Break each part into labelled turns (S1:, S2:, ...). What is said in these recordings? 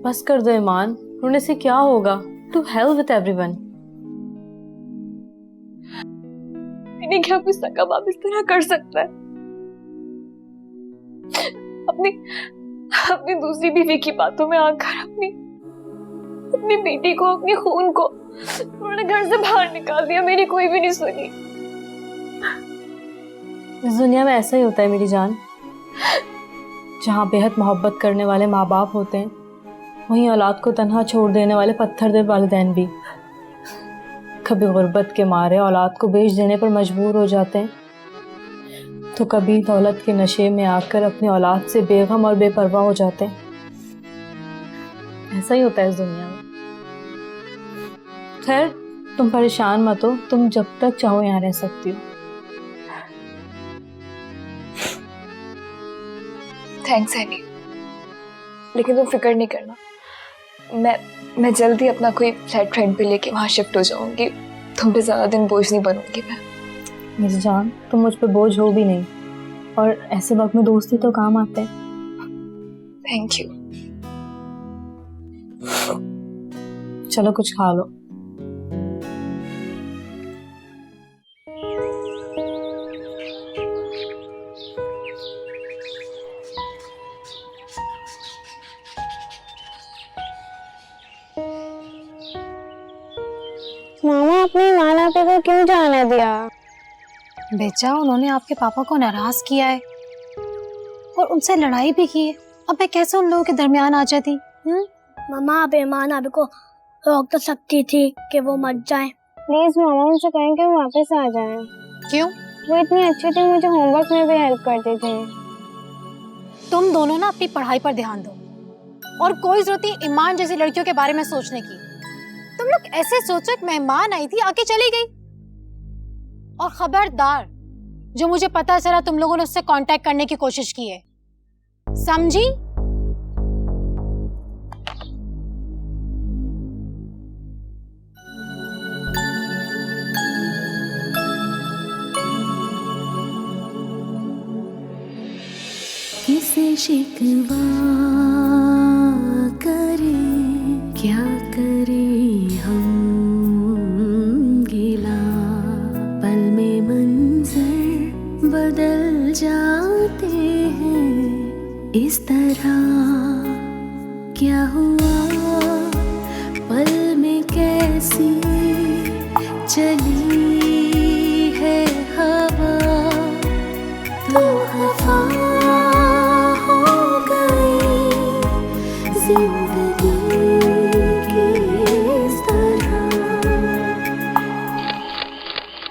S1: बस कर दो ईमान, रोने से क्या होगा? To help with everyone.
S2: मैंने क्या कोई सगा बाप इस तरह कर सकता है? अपनी दूसरी बीवी की बातों में आकर अपनी बेटी को, अपनी खून को उन्होंने घर से बाहर निकाल दिया। मेरी कोई भी नहीं सुनी।
S1: इस दुनिया में ऐसा ही होता है मेरी जान। जहाँ बेहद मोहब्बत करने वाले माँ बाप होते हैं, वहीं औलाद को तन्हा छोड़ देने वाले पत्थर दिल वालिदैन भी कभी गुर्बत के मारे औलाद को बेच देने पर मजबूर हो जाते हैं, तो कभी दौलत के नशे में आकर अपनी औलाद से बेगम और बेपरवाह हो जाते हैं। ऐसा ही होता है इस दुनिया में। खैर, तुम परेशान मत हो, तुम जब तक चाहो यहाँ रह सकती हो।
S2: थैंक्स हैनी, लेकिन तुम फिक्र नहीं करना। मैं जल्दी अपना कोई फ्लैट रेंट पे लेके वहाँ शिफ्ट हो जाऊंगी। तुम पे ज्यादा दिन बोझ नहीं बनूंगी मैं।
S1: मेरी जान, तुम मुझ पे बोझ हो भी नहीं, और ऐसे वक्त में दोस्ती तो काम आते हैं।
S2: Thank you.
S1: चलो कुछ खा लो।
S3: मामा, अपनी नाना पे को क्यों जाने दिया?
S4: बेचा, उन्होंने आपके पापा को नाराज किया है और उनसे लड़ाई भी की है। अब मैं कैसे उन लोगों के दरमियान आ जाती?
S3: मामा, आप ईमान अभी को रोक तो सकती थी कि वो मत जाए। प्लीज मामा, उनसे कहें कि वो वापस आ जाए।
S4: क्यों?
S3: वो इतनी अच्छी थी, मुझे होमवर्क में भी हेल्प करती थी।
S4: तुम दोनों ना अपनी पढ़ाई पर ध्यान दो, और कोई जरूरत नहीं ईमान जैसी लड़कियों के बारे में सोचने की। तुम लोग ऐसे सोचो, एक मेहमान आई थी, आके चली गई। और खबरदार, जो मुझे पता चला तुम लोगों ने उससे कांटेक्ट करने की कोशिश की है, समझी?
S5: किसे शिकवा करे, क्या करे हम गिला, पल में मंजर बदल जाते हैं इस तरह। क्या हुआ पल में कैसी चली है हवा, तो खफा जिंदगी की इस तरह।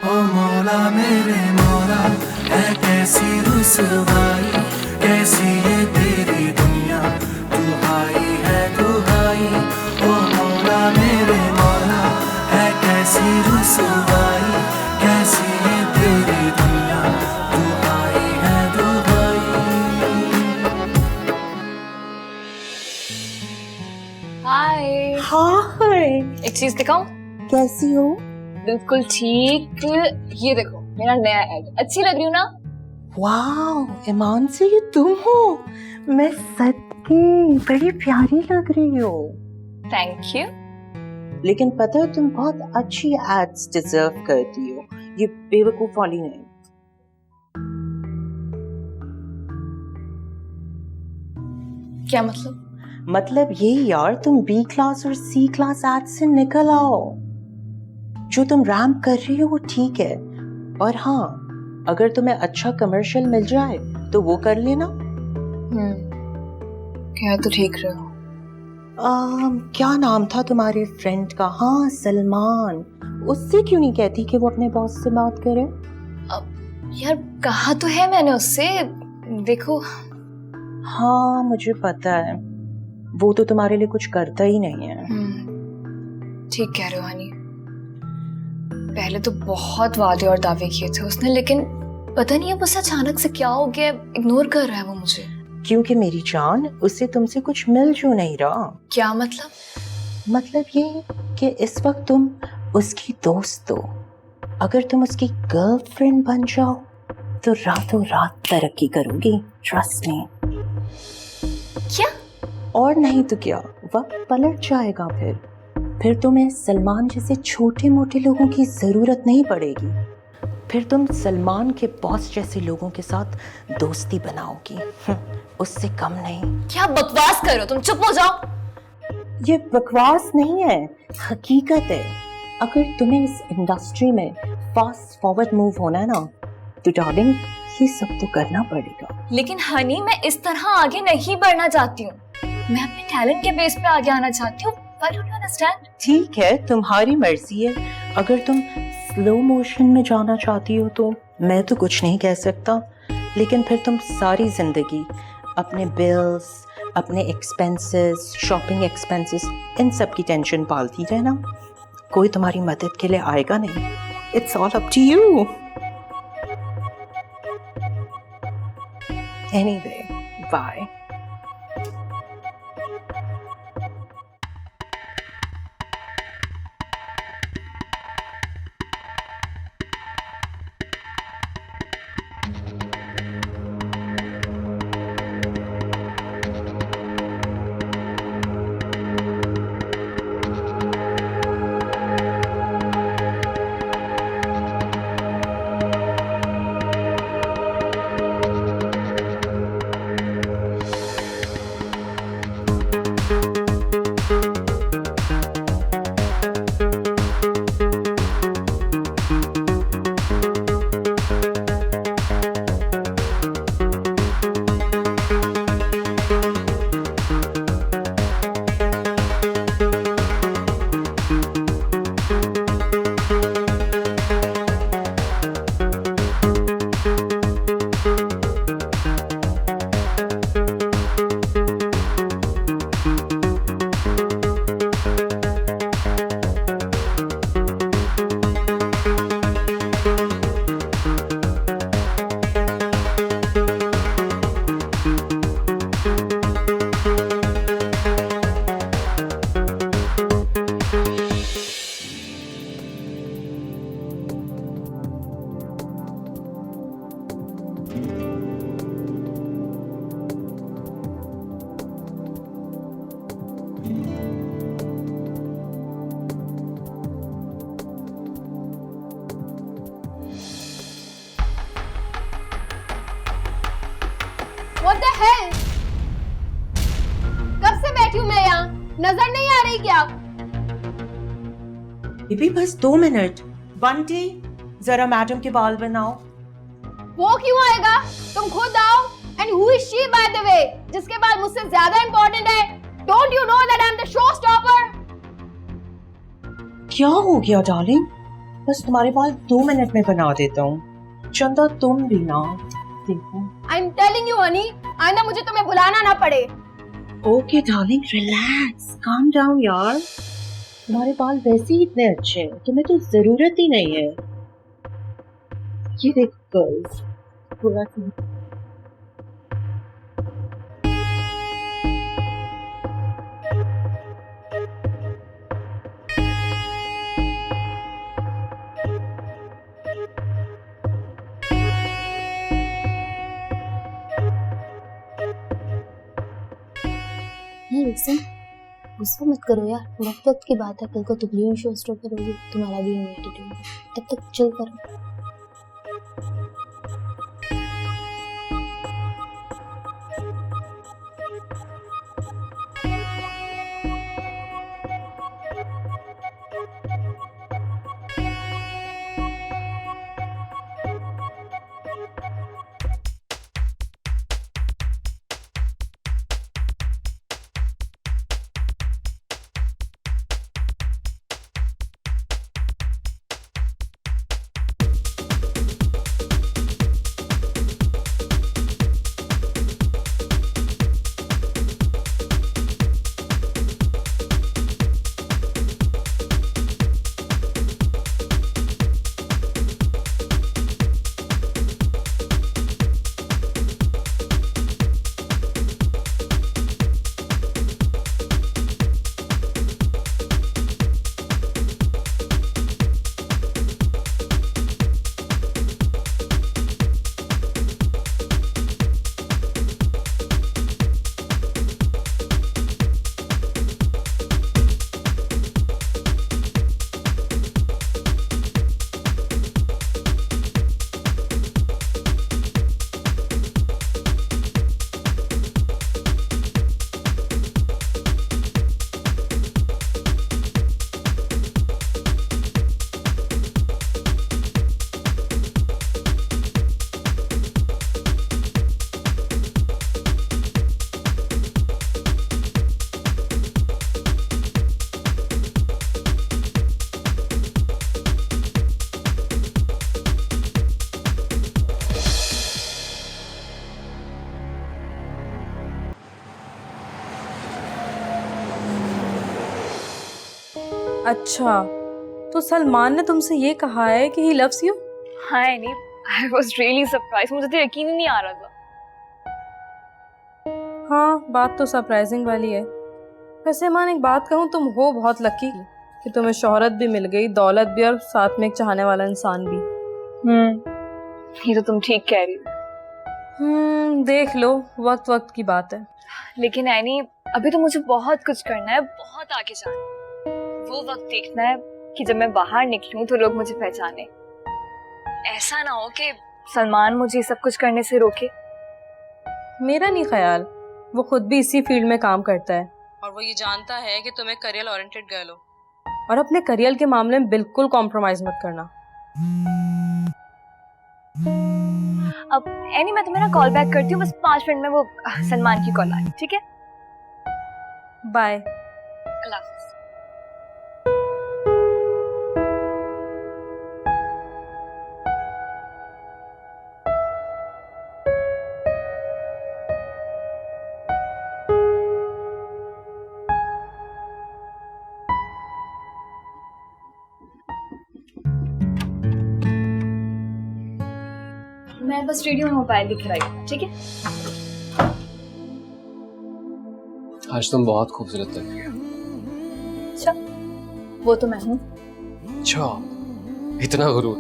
S6: ओ मौला मेरे मौला, है कैसी रुसवाई, कैसी ये तेरी दुनिया, दुहाई है दुहाई। ओ मौला मेरे मौला, है कैसी रुसवाई, कैसी ये तेरी दुनिया, दुहाई है दुहाई।
S2: हाय।
S7: हाय,
S2: एक चीज दिखाऊं?
S7: कैसी हो?
S2: बिल्कुल ठीक। ये देखो मेरा नया ऐड, अच्छी लग रही हूँ ना?
S7: वाओ, ईमान से ये तुम हो? मैं सच्ची बड़ी प्यारी लग रही हो।
S2: Thank you.
S7: लेकिन पता है, तुम बहुत अच्छी एड्स डिजर्व करती हो, ये बेवकूफ वाली नहीं।
S2: क्या मतलब?
S7: मतलब ये यार, तुम बी क्लास और सी क्लास एड्स से निकल आओ। जो तुम रैम्प कर रही हो वो ठीक है, और हाँ, अगर तुम्हें अच्छा कमर्शियल मिल जाए तो वो कर लेना।
S2: क्या तो ठीक रहे हो।
S7: क्या नाम था तुम्हारे फ्रेंड का? हाँ, सलमान। उससे क्यों नहीं कहती कि वो अपने बॉस से बात करे?
S2: यार कहा तो है मैंने उससे, देखो।
S7: हाँ मुझे पता है, वो तो तुम्हारे लिए कुछ करता ही नहीं है।
S2: ठीक कह रहे हो हनी। पहले तो बहुत वादे और दावे किए थे उसने, लेकिन पता नहीं अब उसे अचानक से क्या हो गया, इग्नोर कर रहा है वो मुझे।
S7: क्योंकि मेरी जान, उससे तुमसे कुछ मिल जो नहीं रहा।
S2: क्या मतलब?
S7: मतलब ये कि इस वक्त तुम उसकी दोस्त हो। अगर तुम उसकी गर्लफ्रेंड बन जाओ तो रातों रात तरक्की करोगी, ट्रस्ट मी।
S2: क्या?
S7: और नहीं तो क्या, वक्त पलट जाएगा। फिर तुम्हें सलमान जैसे छोटे मोटे लोगों की ज़रूरत नहीं पड़ेगी। फिर तुम सलमान के बॉस जैसे लोगों के साथ दोस्ती बनाओगी, उससे कम नहीं।
S2: क्या बकवास कर रहे हो तुम, चुप हो जाओ।
S7: ये बकवास नहीं है, हकीकत है। अगर तुम्हें इस इंडस्ट्री में फास्ट फॉरवर्ड मूव होना है ना, तो डार्लिंग ये सब तो करना पड़ेगा।
S2: लेकिन हनी, मैं इस तरह आगे नहीं बढ़ना चाहती हूँ। मैं अपने टैलेंट के बेस पे आगे आना चाहती हूँ। Why don't you understand?
S7: ठीक है, तुम्हारी मर्जी है। अगर तुम स्लो मोशन में जाना चाहती हो तो मैं तो कुछ नहीं कह सकता, लेकिन फिर तुम सारी जिंदगी अपने बिल्स, अपने एक्सपेंसेस, शॉपिंग एक्सपेंसेस, इन सब की टेंशन पालती रहना। कोई तुम्हारी मदद के लिए आएगा नहीं। It's all up to you. Anyway, bye.
S4: What the hell? कब से बैठी हूँ मैं यहाँ, नजर नहीं आ रही क्या?
S7: बीबी बस 2 मिनट। बंटी, जरा मैडम के बाल बनाओ।
S4: वो क्यों आएगा? तुम खुद आओ। And who is she by the way? जिसके बाल मुझसे ज्यादा important है? Don't you know that I'm the showstopper?
S7: क्या हो गया डार्लिंग? बस तुम्हारे बाल 2 मिनट में बना देता हूँ। चंदा तुम भी ना देखो।
S4: I'm telling you honey, आइंदा मुझे तुम्हें बुलाना ना पड़े।
S7: Okay darling, relax, calm down यार। तुम्हारे बाल वैसे ही इतने अच्छे हैं, तुम्हें तो जरूरत ही नहीं है। ये देखो गर्ल्स, पूरा
S8: नहीं वैसे गुस्सा मत करो यार, वक्त वक्त की बात है। कल को तुम भी शो स्टॉप करोगे, तुम्हारा भी एटीट्यूड है, तब तक चिल करो।
S1: अच्छा, तो सलमान ने तुमसे ये कहा है कि ही लव्स यू?
S2: हाँ नहीं, आई वॉज रियली सरप्राइज, मुझे तो यकीन ही नहीं आ रहा था।
S1: हाँ, बात तो सरप्राइजिंग वाली है। वैसे मान एक बात कहूँ, तुम हो बहुत लकी कि तुम्हें शोहरत भी मिल गई, दौलत भी, और साथ में एक चाहने वाला इंसान भी।
S2: ये तो तुम ठीक कह रही हो।
S1: देख लो, वक्त वक्त की बात है।
S2: लेकिन ऐनी, अभी तो मुझे बहुत कुछ करना है, बहुत आगे जाना है। वो वक्त देखना है कि जब मैं बाहर निकलूं तो लोग मुझे पहचाने। ऐसा ना हो कि सलमान मुझे सब कुछ करने से रोके।
S1: मेरा नहीं ख्याल, वो खुद भी इसी फील्ड में काम करता है और वो ये जानता है कि तुम एक करियर ओरिएंटेड गर्ल हो और अपने करियर के मामले में बिल्कुल कॉम्प्रोमाइज मत करना।
S2: अब ऐनी, मैं तुम्हें ना कॉल बैक करती हूँ, बस 5 मिनट में वो सलमान की कॉल आ रही, ठीक है?
S1: बाय।
S2: अल्लाह हाफिज़। मैं बस रेडियो में मोबाइल दिख रही हूँ, ठीक है?
S9: आज तुम बहुत खूबसूरत लग रही हो।
S2: अच्छा, वो तो मैं हूँ।
S9: अच्छा, इतना गुरूर?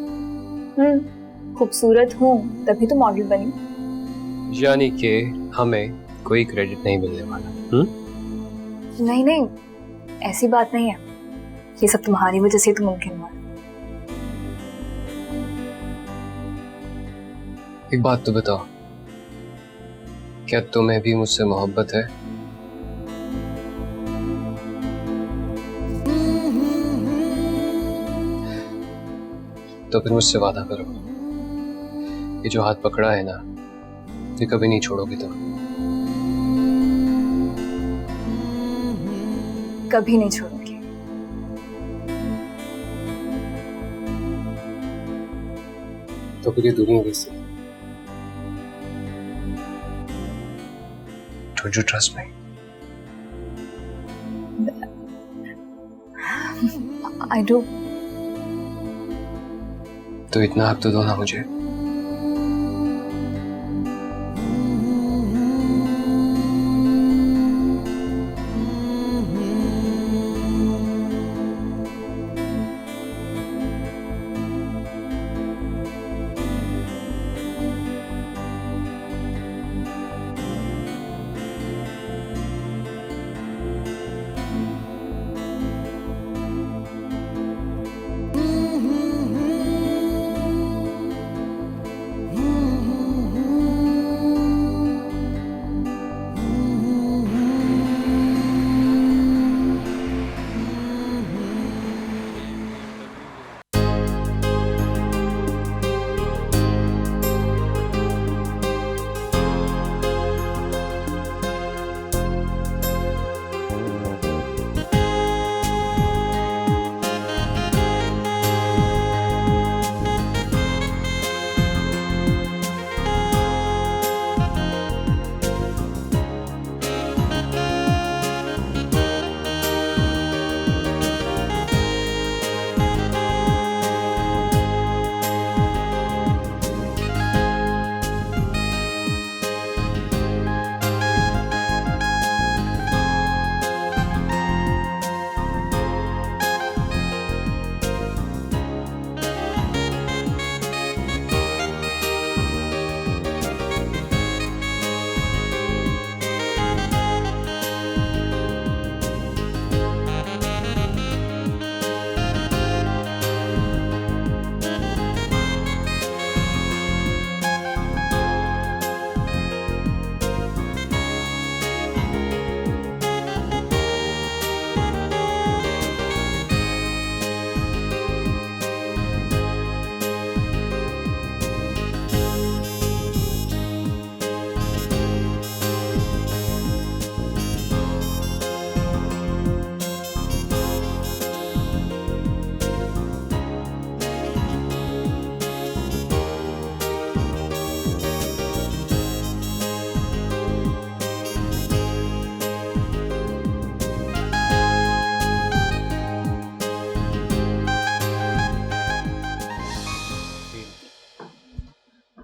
S2: खूबसूरत हूँ तभी तो मॉडल बनी।
S9: यानी कि हमें कोई क्रेडिट नहीं मिलने वाला।
S2: नहीं नहीं, ऐसी बात नहीं है, ये सब तुम्हारी वजह से तो मुमकिन हुआ।
S9: एक बात तो बताओ, क्या तुम्हें भी मुझसे मोहब्बत है? तो फिर मुझसे वादा करो, ये जो हाथ पकड़ा है ना, ये कभी नहीं छोड़ोगे तुम।
S2: कभी नहीं छोड़ूंगी।
S9: तो फिर ये दूरियां कैसे? Don't you trust me?
S2: I do.
S9: तो इतना हक तो दो ना मुझे।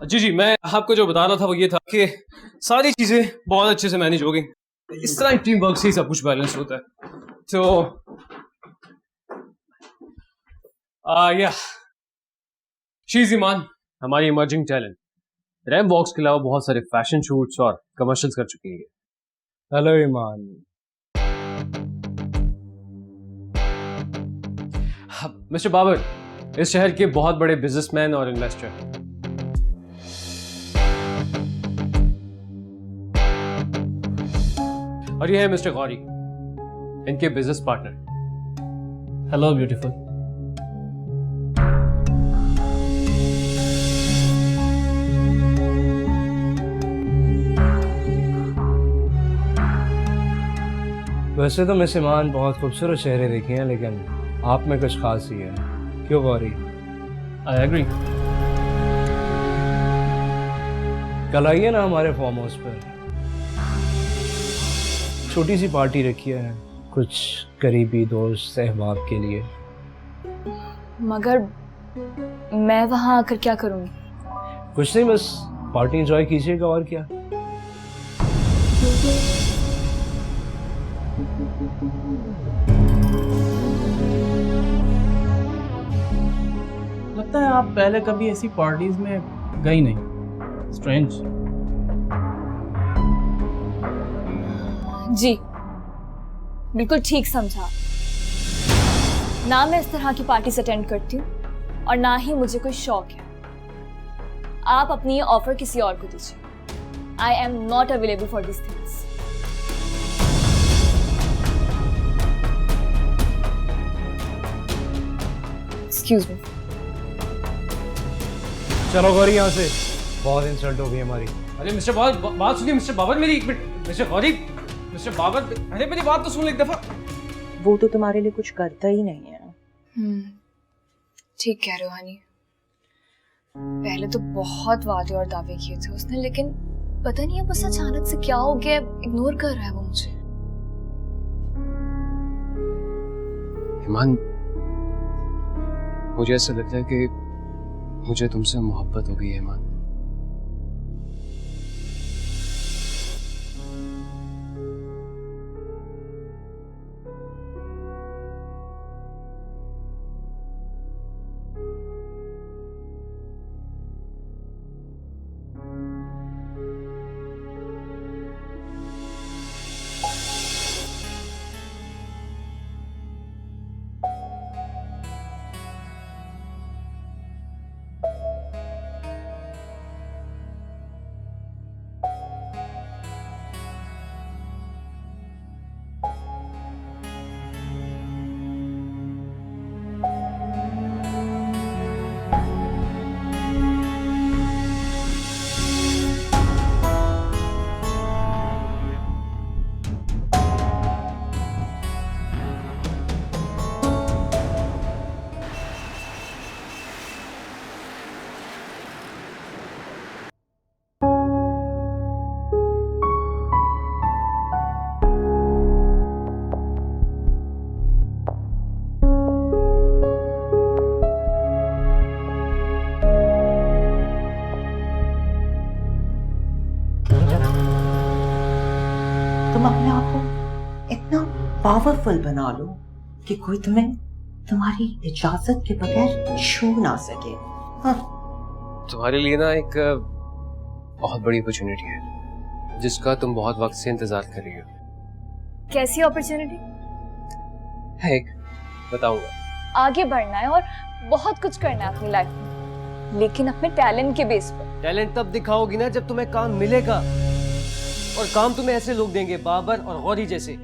S9: जी जी, मैं आपको जो बता रहा था वो ये था कि सारी चीजें बहुत अच्छे से मैनेज हो गई। इस तरह टीम वर्क से ही सब कुछ बैलेंस होता है। तो या शी इज ईमान, हमारी इमर्जिंग टैलेंट। रैम वॉक्स के अलावा बहुत सारे फैशन शूट्स और कमर्शियल्स कर चुकी है।
S10: हेलो ईमान।
S9: मिस्टर बाबर इस शहर के बहुत बड़े बिजनेसमैन और इन्वेस्टर। और ये है मिस्टर गौरी, इनके बिजनेस पार्टनर।
S10: Hello beautiful. वैसे तो मिस ईमान बहुत खूबसूरत चेहरे देखे हैं, लेकिन आप में कुछ खास ही है। क्यों गौरी?
S9: I agree.
S10: कल आइए ना हमारे फार्म हाउस पर, छोटी सी पार्टी रखी है, कुछ करीबी दोस्त अहबाब के लिए।
S2: मगर मैं वहां आकर क्या करूंगी?
S10: कुछ नहीं, बस पार्टी एंजॉय कीजिएगा और क्या।
S11: लगता है आप पहले कभी ऐसी पार्टीज में गई नहीं। स्ट्रेंज।
S2: जी बिल्कुल ठीक समझा। ना मैं इस तरह की पार्टीज अटेंड करती हूँ और ना ही मुझे कोई शौक है। आप अपनी ये ऑफर किसी और को दीजिए। I am not available for this things. Excuse me.
S10: चलो गौरी यहाँ से, बहुत इंसल्ट हो गई हमारी।
S9: अरे मिस्टर बाबर, बात सुनिए मिस्टर बाबर, मेरी एक minute. Mister Gauri, mister Babar, अरे मेरी बात तो सुन लो एक दफा।
S7: वो तो तुम्हारे लिए कुछ करता ही नहीं है।
S2: ठीक कह रहे हो हनी। पहले तो बहुत वादे और दावे किए थे उसने, लेकिन पता नहीं अब बस अचानक से क्या हो गया, इग्नोर कर रहा है वो मुझे।
S9: ईमान, मुझे ऐसा लगता है कि मुझे तुमसे मोहब्बत हो गई है ईमान।
S7: तुम अपने आप को इतना पावरफुल बना लो कि कोई तुम्हें तुम्हारी इजाजत के बगैर छू ना सके। हाँ।
S9: तुम्हारे लिए ना एक बहुत बड़ी अपॉर्चुनिटी है जिसका तुम बहुत वक्त से इंतजार कर रही हो।
S2: कैसी अपॉर्चुनिटी?
S9: है एक, बताऊंगा।
S2: आगे बढ़ना है और बहुत कुछ करना है अपनी लाइफ में, लेकिन अपने टैलेंट के बेस पर।
S9: टैलेंट तब दिखाओगी ना जब तुम्हें काम मिलेगा, और काम तुम्हें ऐसे लोग देंगे, बाबर और गौरी जैसे।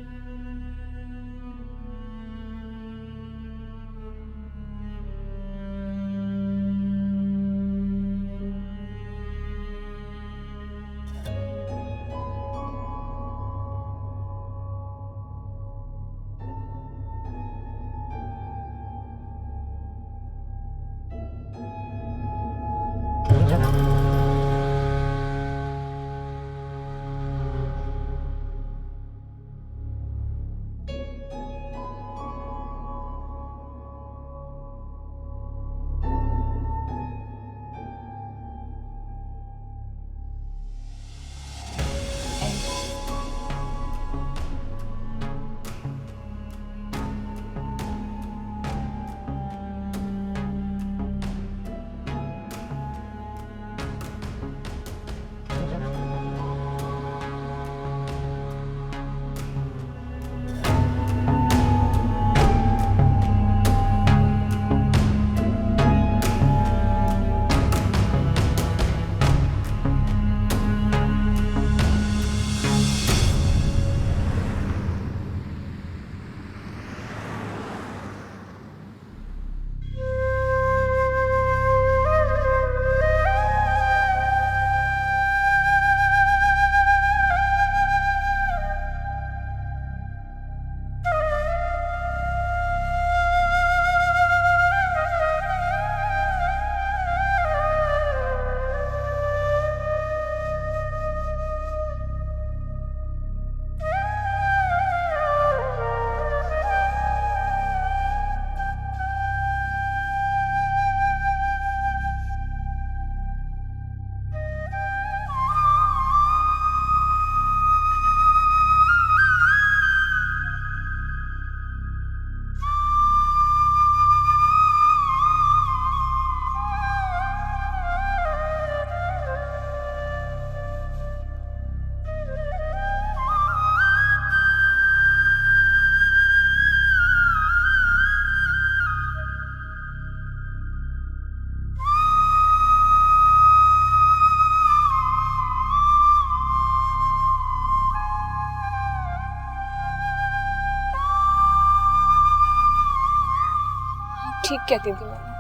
S2: ठीक कहती थी मम्मा,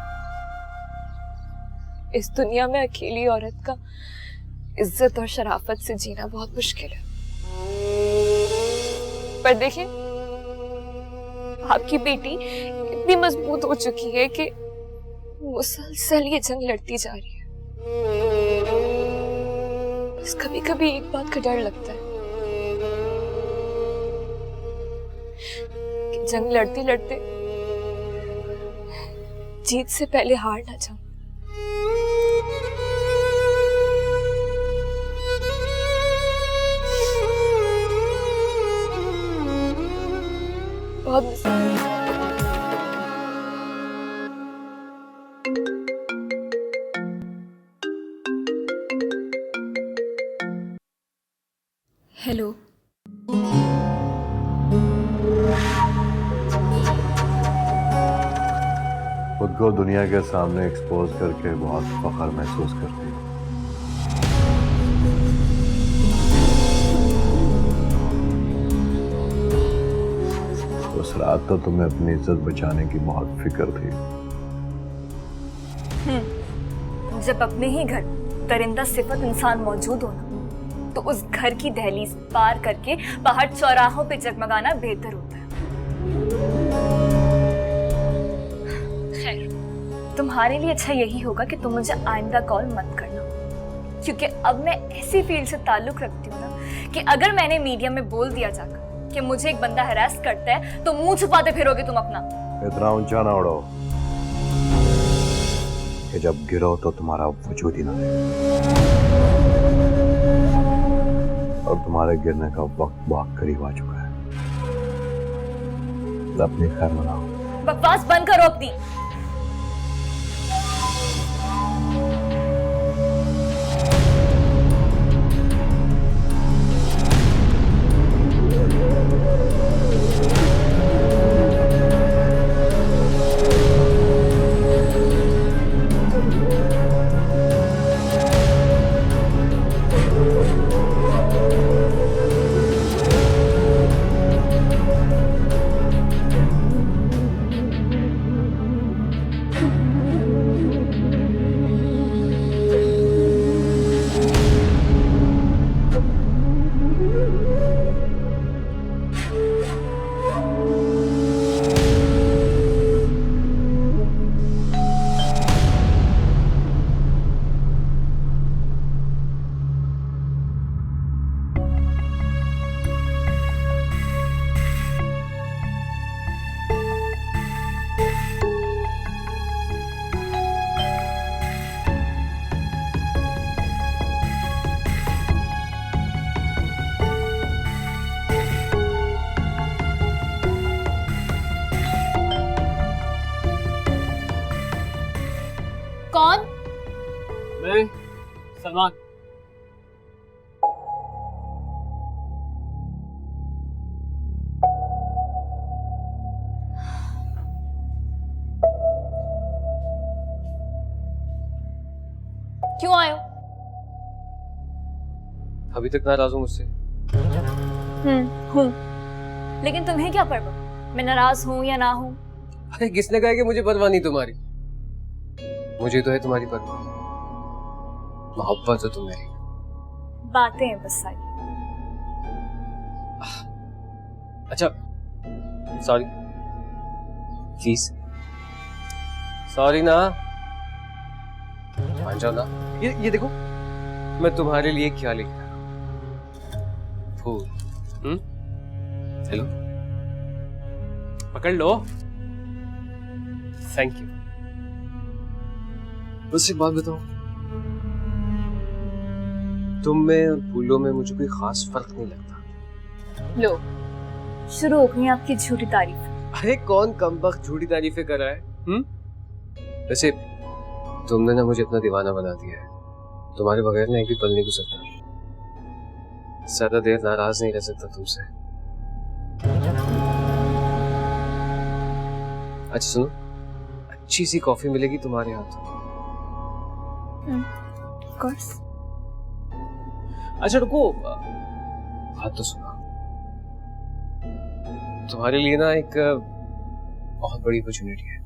S2: इस दुनिया में अकेली औरत का इज्जत और शराफत से जीना बहुत मुश्किल है। पर देखिए, आपकी बेटी इतनी मजबूत हो चुकी है कि मुसलसल ये जंग लड़ती जा रही है। बस कभी कभी एक बात का डर लगता है कि जंग लड़ते लड़ते जीत से पहले हार ना जाऊं। बहुत हेलो,
S12: खुद को दुनिया के सामने एक्सपोज करके बहुत फख्र महसूस करती हूँ। उस रात तो तुम्हें अपनी इज्जत बचाने की बहुत फिक्र थी।
S2: जब अपने ही घर दरिंदा सिफत इंसान मौजूद हो ना, तो उस घर की दहलीज पार करके बाहर चौराहों पे जगमगाना बेहतर होता है। खैर, तुम्हारे लिए अच्छा यही होगा कि तुम मुझे आइंदा कॉल मत करना, क्योंकि अब मैं ऐसी फील्ड से ताल्लुक रखती हूँ ना कि अगर मैंने मीडिया में बोल दिया जाकर कि मुझे एक बंदा हरास करता है तो मुंह छुपाते फिरोगे तुम अपना।
S12: इतना ऊंचा ना उड़ो कि जब गिरो तो तुम्हारा वजूद ही ना रहे। और तुम्हारे गिरने का वक्त बहुत करीब आ चुका है। अपनी खैर मनाओ।
S2: बकवास बंद करो अपनी।
S4: कौन?
S9: मैं सलमान।
S2: क्यों आए हो?
S9: अभी तक नाराज हो मुझसे?
S2: हूँ, लेकिन तुम्हें क्या परवाह, मैं नाराज हूँ या ना हूँ?
S9: अरे किसने कहा कि मुझे परवाह नहीं तुम्हारी? मुझे तो है तुम्हारी परवाह। मोहब्बत है तुम मेरी।
S2: बातें हैं बस सारी।
S9: अच्छा, सॉरी, प्लीज सॉरी ना, मान जाओ ना। ये देखो, मैं तुम्हारे लिए क्या लिख रहा हूँ। फूल। हेलो, पकड़ लो। Thank you. बस एक बात बताओ, तुम में और फूलों में मुझे कोई खास फर्क नहीं लगता।
S2: लो, शुरू हो गई आपकी झूठी तारीफ।
S9: अरे कौन कमबख्त झूठी तारीफें कर रहा है? वैसे तुमने ना मुझे अपना दीवाना बना दिया है। तुम्हारे बगैर ना एक भी पल नहीं गुजरता। ज्यादा देर नाराज नहीं रह सकता तुमसे। अच्छा सुनो, अच्छी सी कॉफी मिलेगी तुम्हारे हाथ?
S2: Of course.
S9: अच्छा रुको, बात तो सुनो। तुम्हारे लिए ना एक बहुत बड़ी अपॉर्चुनिटी है।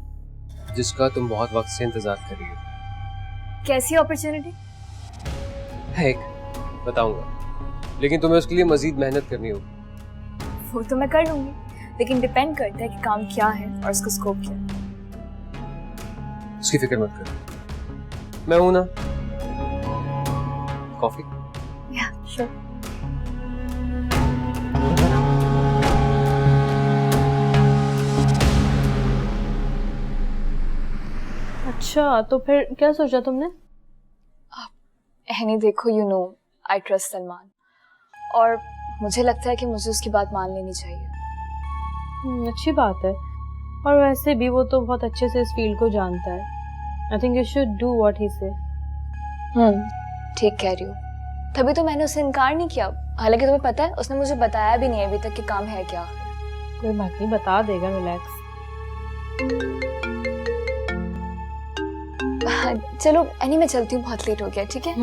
S9: जिसका तुम बहुत वक्त से इंतजार कर रही हो।
S2: कैसी अपॉर्चुनिटी?
S9: है एक, बताऊंगा, लेकिन तुम्हें उसके लिए मजीद मेहनत करनी होगी।
S2: वो तो मैं कर लूंगी, लेकिन डिपेंड करता है कि काम क्या है और उसका स्कोप क्या है।
S9: उसकी फिक्र मत करो, मैं हूं ना। कॉफी?
S2: या श्योर।
S1: अच्छा, तो फिर क्या सोचा तुमने?
S2: नहीं देखो, you know I trust Salman, और मुझे लगता है कि मुझे उसकी बात मान लेनी चाहिए।
S1: अच्छी बात है, और वैसे भी वो तो बहुत अच्छे से इस फील्ड को जानता है। I think you should do what he से।
S2: ठीक कह रही हो, तभी तो मैंने उसे इनकार नहीं किया। हालांकि तुम्हें पता है उसने मुझे बताया भी नहीं अभी तक कि काम है क्या।
S1: कोई बात नहीं, बता देगा, रिलैक्स।
S2: चलो एनी मैं चलती हूँ, बहुत लेट हो गया। ठीक है?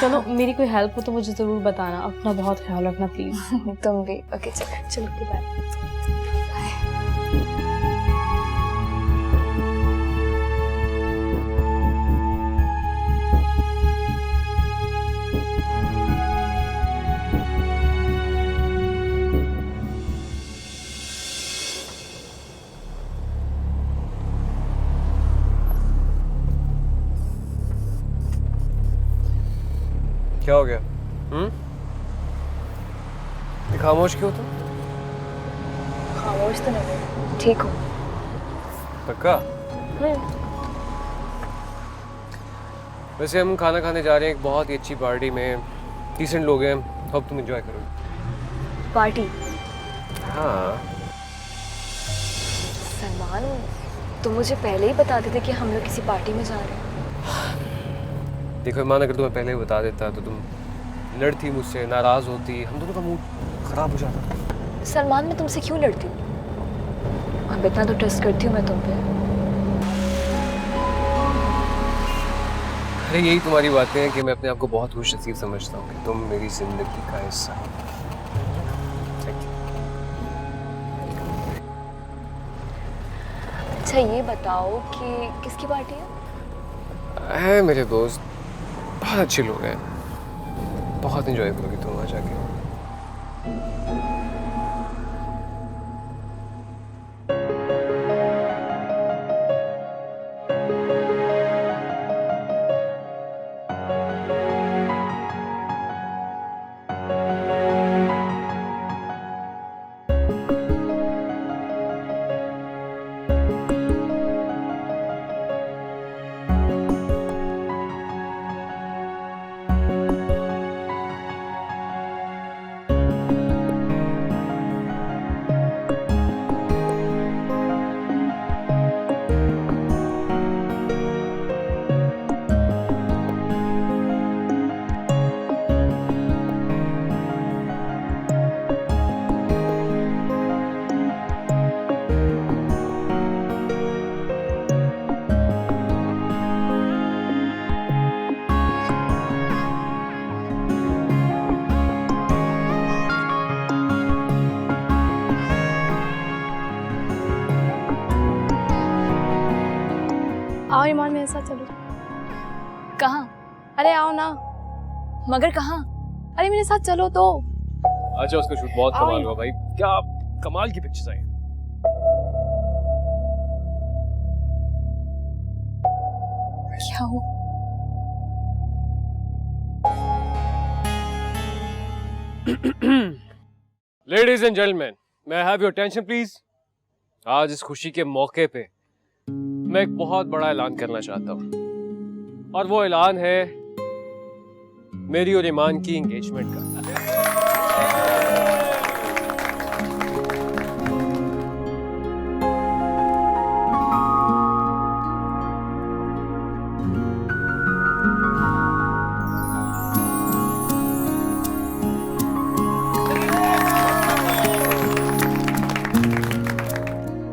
S1: चलो, मेरी कोई हेल्प हो तो मुझे जरूर बताना। अपना बहुत ख्याल रखना प्लीज।
S2: तुम भी। ओके चलो चलो, बाय।
S9: क्या हो गया? खामोश क्यों तुम?
S2: खामोश तो नहीं, ठीक हो?
S9: पक्का? वैसे हम खाना खाने जा रहे हैं एक बहुत ही अच्छी पार्टी में, डिसेंट लोग हैं, होप तुम एंजॉय करोगे।
S2: पार्टी?
S9: हाँ।
S2: सलमान, तुम मुझे पहले ही बता देते कि हम लोग किसी पार्टी में जा रहे हैं।
S9: देखो ईमान, अगर तुम्हें पहले ही बता देता तो तुम लड़ती मुझसे, नाराज होती, हम दोनों का मूड खराब हो जाता।
S2: सलमान, मैं तुमसे क्यों लड़ती हूँ? अब इतना तो ट्रस्ट करती हूँ मैं तुम पे।
S9: अरे यही तुम्हारी बातें हैं कि मैं अपने आप को बहुत खुशनसीब समझता हूँ कि तुम मेरी जिंदगी का हिस्सा हो।
S2: अच्छा ये बताओ कि किसकी पार्टी है?
S9: मेरे दोस्त, बहुत अच्छे लोग हैं, बहुत एंजॉय करोगी तुम वहाँ जाके।
S3: आओ ईमान, मेरे साथ चलो।
S2: कहाँ?
S3: अरे आओ ना।
S2: मगर कहाँ?
S3: अरे मेरे साथ चलो तो।
S9: अच्छा, उसका शूट बहुत कमाल हुआ भाई, क्या कमाल की पिक्चर्स आई।
S2: क्या हुआ?
S9: Ladies and gentleman, may I have your attention please? आज इस खुशी के मौके पे मैं एक बहुत बड़ा ऐलान करना चाहता हूँ, और वो ऐलान है मेरी और ईमान की एंगेजमेंट का।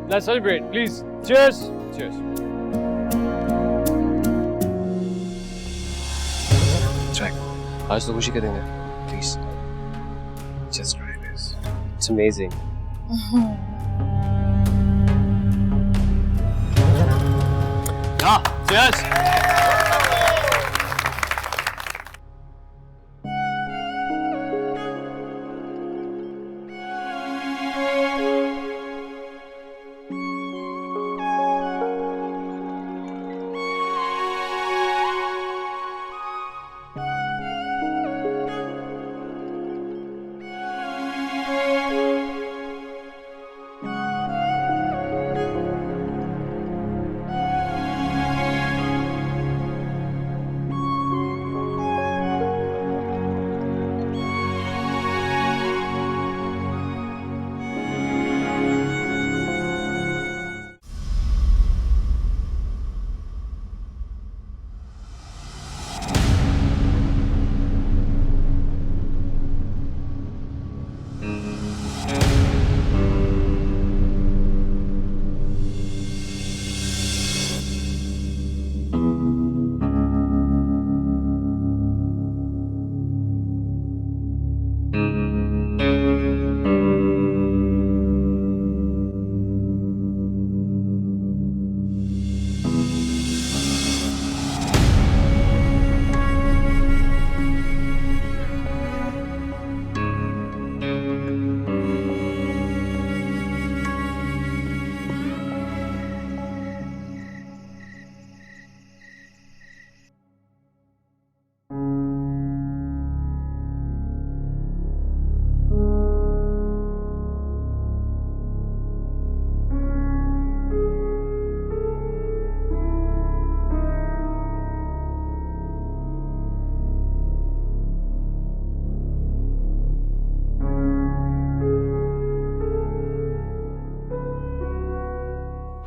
S9: Let's celebrate, please. Cheers. Cheers. Try. आज तो खुशी का दिन है. Please. Just try this. It's amazing. Cheers.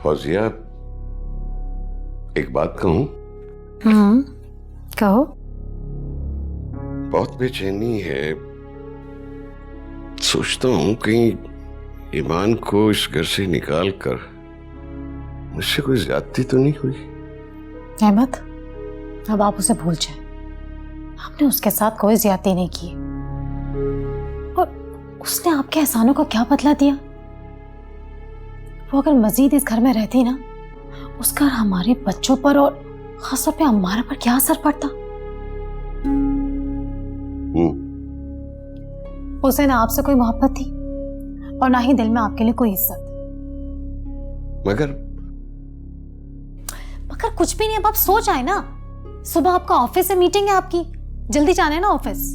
S12: Fauzia, एक बात कहूं?
S4: कहो।
S12: बहुत बेचैनी है। सोचता हूं कहीं ईमान को इस घर से निकाल कर मुझसे कोई ज्यादती तो नहीं हुई।
S4: अहमद, अब आप उसे भूल जाएं। आपने उसके साथ कोई ज्यादती नहीं की और उसने आपके एहसानों का क्या बदला दिया? वो अगर मजीद इस घर में रहती ना, उसका हमारे बच्चों पर और खासतौर पे अम्मारा पर क्या असर पड़ता? उसे ना आपसे कोई मोहब्बत थी और ना ही दिल में आपके लिए कोई इज्जत।
S12: मगर
S4: कुछ भी नहीं। अब आप सो जाए ना, सुबह आपका ऑफिस से मीटिंग है आपकी, जल्दी जाना है ना ऑफिस।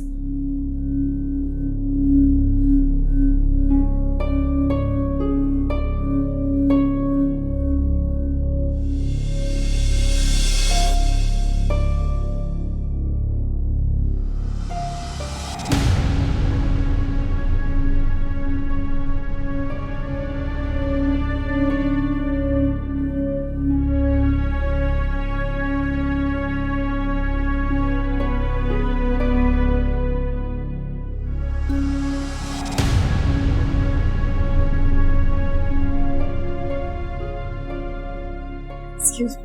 S8: Excuse me.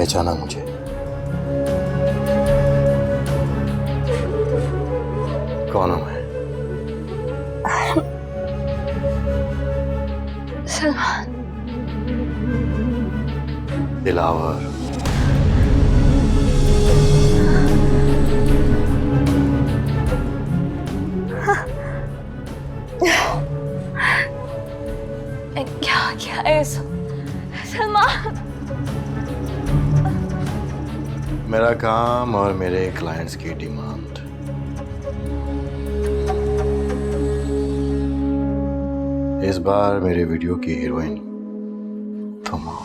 S13: पहचाना मुझे? कौन हूं मैं?
S2: सलमान।
S13: दिलावर।
S2: क्या है सलमान?
S13: मेरा काम और मेरे क्लाइंट्स की डिमांड। इस बार मेरे वीडियो की हीरोइन तुम हो।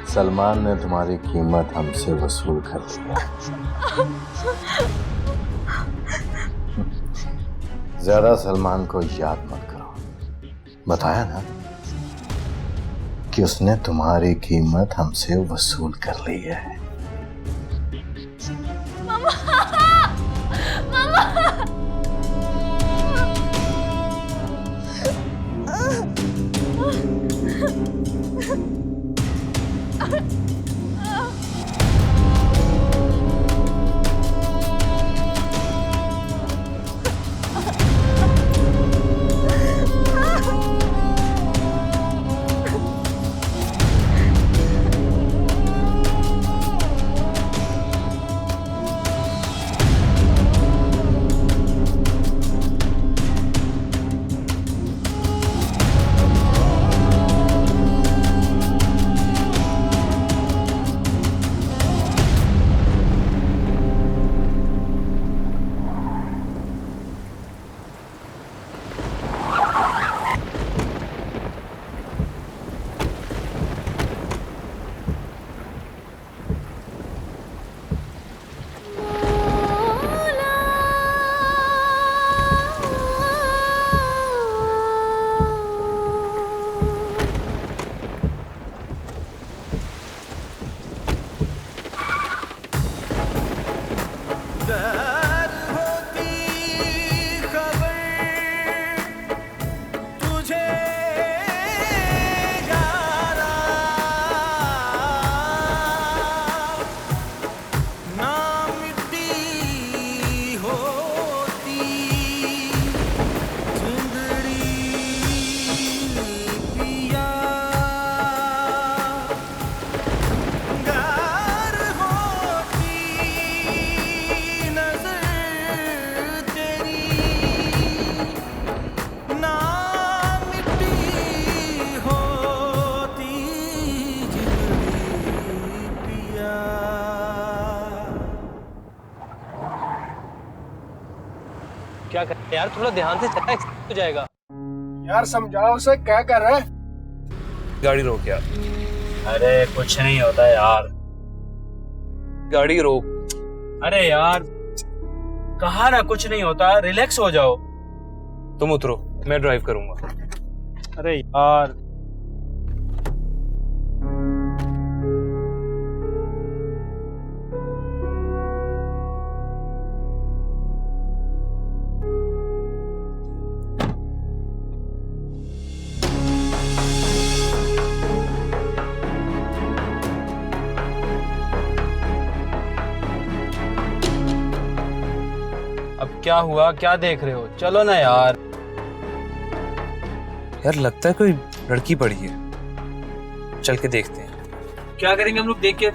S13: सलमान ने तुम्हारी कीमत हमसे वसूल कर लिया। ज्यादा सलमान को याद मत करो। बताया ना कि उसने तुम्हारी कीमत हमसे वसूल कर ली है।
S10: क्या कर यार, थोड़ा ध्यान से चला, हो जाएगा
S14: यार। समझाओ उसे, क्या कर रहा है?
S10: गाड़ी रोक यार।
S11: अरे कुछ नहीं होता यार।
S10: गाड़ी रोक।
S11: अरे यार कहा ना कुछ नहीं होता, रिलैक्स हो जाओ।
S15: तुम उतरो, मैं ड्राइव करूंगा।
S11: अरे यार अब क्या हुआ, क्या देख रहे हो? चलो ना यार।
S15: यार लगता है कोई लड़की पड़ी है, चल के देखते हैं।
S11: क्या करेंगे हम लोग देख के?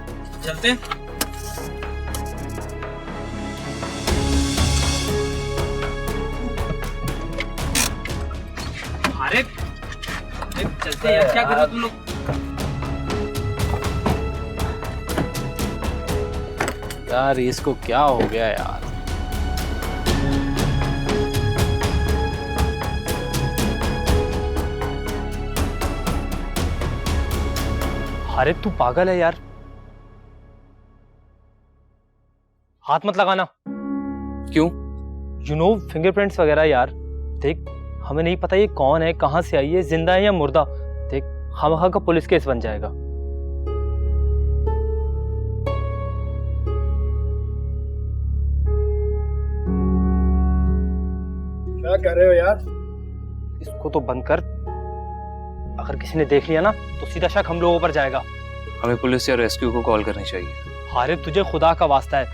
S11: चलते हैं। अरे चलते हैं यार, क्या कर रहे हो तुम लोग? यार इसको क्या हो गया यार?
S10: अरे तू पागल है यार, हाथ मत लगाना।
S15: क्यों?
S10: यू नो फिंगरप्रिंट्स वगैरह यार। देख हमें नहीं पता ये कौन है, कहां से आई है, जिंदा है या मुर्दा। देख खामखा का पुलिस केस बन जाएगा।
S14: क्या कर रहे हो यार?
S10: इसको तो बंद कर, अगर किसी ने देख लिया ना तो सीधा शक हम लोगों पर जाएगा।
S15: हमें पुलिस या रेस्क्यू को कॉल करनी चाहिए।
S10: अरे तुझे खुदा का वास्ता है,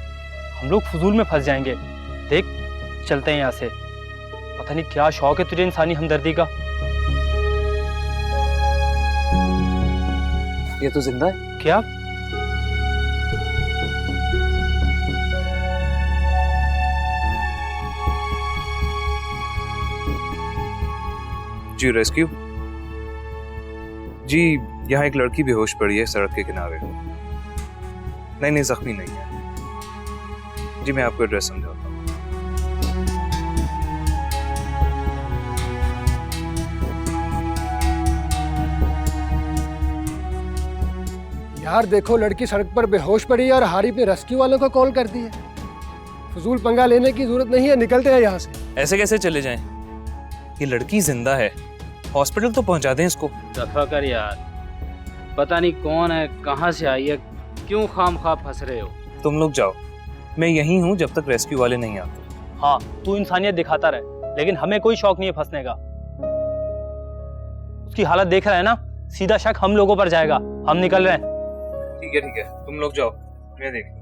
S10: हम लोग फजूल में फंस जाएंगे। देख चलते हैं यहाँ से। पता नहीं क्या शौक है तुझे इंसानी हमदर्दी का।
S15: ये तो जिंदा है।
S10: क्या?
S15: जी रेस्क्यू जी, यहाँ एक लड़की बेहोश पड़ी है सड़क के किनारे। नहीं जख्मी नहीं है जी, मैं आपको एड्रेस समझाता हूँ।
S14: यार देखो, लड़की सड़क पर बेहोश पड़ी है और हारिफ ने रेस्क्यू वालों को कॉल कर दी है। फजूल पंगा लेने की जरूरत नहीं है, निकलते हैं यहाँ से।
S15: ऐसे कैसे चले जाएं? ये लड़की जिंदा है, हॉस्पिटल तो पहुंचा दें इसको।
S11: दफा कर यार, पता नहीं कौन है, कहां से आई है, क्यों खामखा फंस रहे हो?
S15: तुम लोग जाओ, मैं यहीं हूं जब तक रेस्क्यू वाले नहीं आते।
S10: हाँ तू इंसानियत दिखाता रहे, लेकिन हमें कोई शौक नहीं है फंसने का। उसकी हालत देख रहा है ना, सीधा शक हम लोगों पर जाएगा। हम निकल रहे हैं।
S15: ठीक है, तुम लोग जाओ, मैं देख लूं।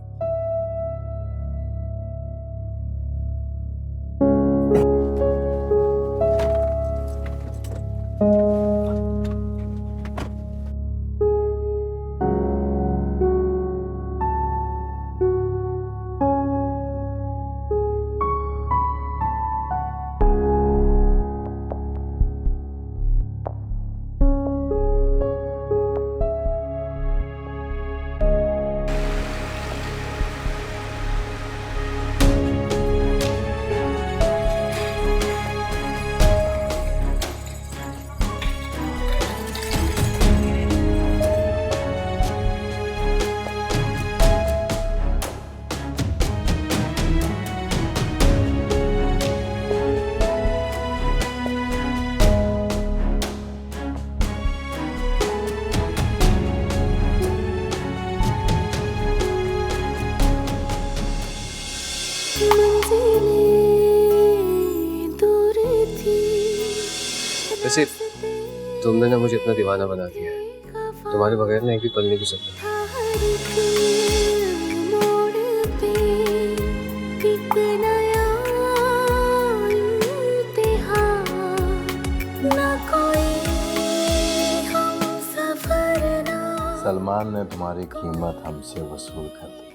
S9: वैसे तुमने ना मुझे इतना दीवाना बना दिया है, तुम्हारे बगैर ना एक भी पल नहीं गुजर सकता।
S13: सलमान ने तुम्हारी कीमत हमसे वसूल कर दी।